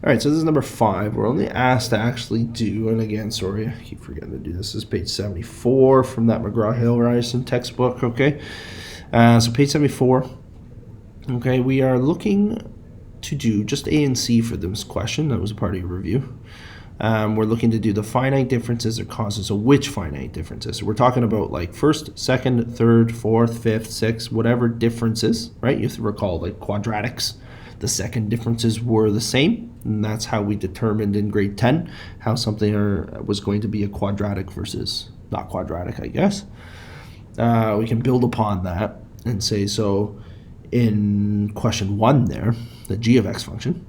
All right, so this is number 5. We're only asked to actually do, and again, sorry, I keep forgetting to do this. This is page 74 from that McGraw-Hill Ryerson textbook, okay? So page 74, okay, we are looking to do just A and C for this question. That was a part of your review. We're looking to do the finite differences or causes of which finite differences. So we're talking about like first, second, third, fourth, fifth, sixth, whatever differences, right? You have to recall like quadratics. The second differences were the same, and that's how we determined in grade 10 how something was going to be a quadratic versus not quadratic, I guess. We can build upon that and say, so in question 1 there, the g of x function,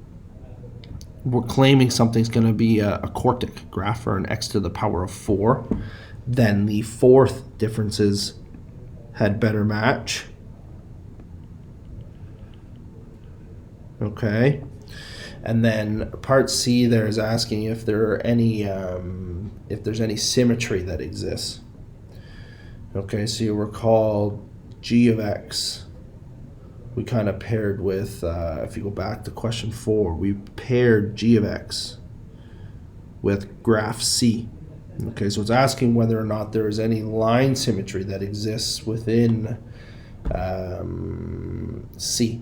we're claiming something's going to be a quartic graph or an x to the power of 4. Then the fourth differences had better match. Okay, and then part C there is asking if there are any if there's any symmetry that exists. Okay, so you recall g of x we kind of paired with, if you go back to question 4, we paired g of x with graph C. Okay, so it's asking whether or not there is any line symmetry that exists within C.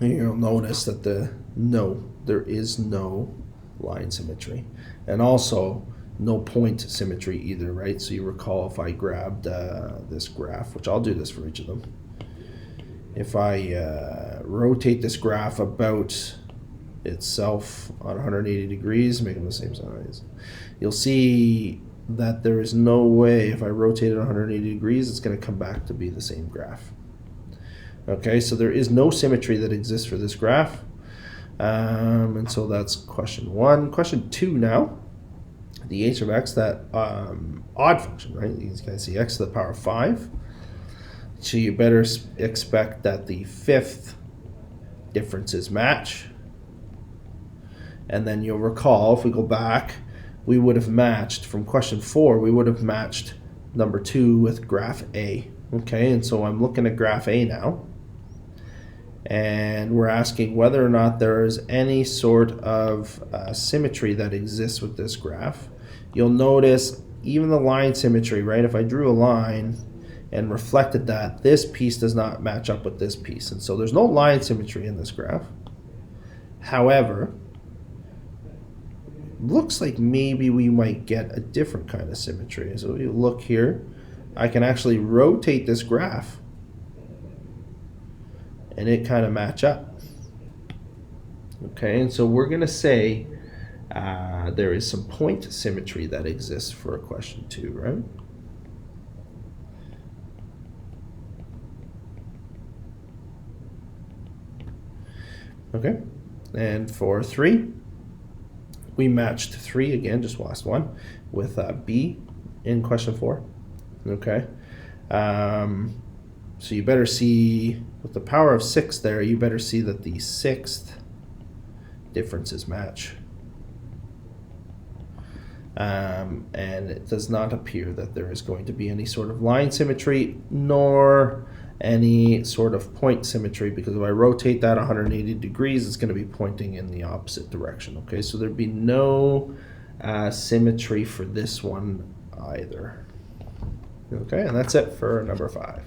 And you'll notice that there is no line symmetry, and also no point symmetry either, right? So you recall if I grabbed this graph, which I'll do this for each of them. If I rotate this graph about itself on 180 degrees, make them the same size, you'll see that there is no way if I rotate it 180 degrees, it's going to come back to be the same graph. Okay, so there is no symmetry that exists for this graph. And so that's question 1. Question 2 now, the h of x, that odd function, right? You guys see x to the power of 5. So you better expect that the fifth differences match. And then you'll recall, if we go back, we would have matched, from question 4, we would have matched number 2 with graph A. Okay, and so I'm looking at graph A now. And we're asking whether or not there is any sort of symmetry that exists with this graph. You'll notice even the line symmetry, right? If I drew a line and reflected that, this piece does not match up with this piece. And so there's no line symmetry in this graph. However, looks like maybe we might get a different kind of symmetry. So if you look here, I can actually rotate this graph and it kind of match up. Okay, and so we're going to say there is some point symmetry that exists for question 2, right? Okay, and for 3, we matched 3 again, just lost 1, with B in question 4. Okay, so you better see, with the power of 6 there, you better see that the 6th differences match. And it does not appear that there is going to be any sort of line symmetry, nor any sort of point symmetry, because if I rotate that 180 degrees, it's going to be pointing in the opposite direction. Okay, so there'd be no symmetry for this one either. Okay, and that's it for number 5.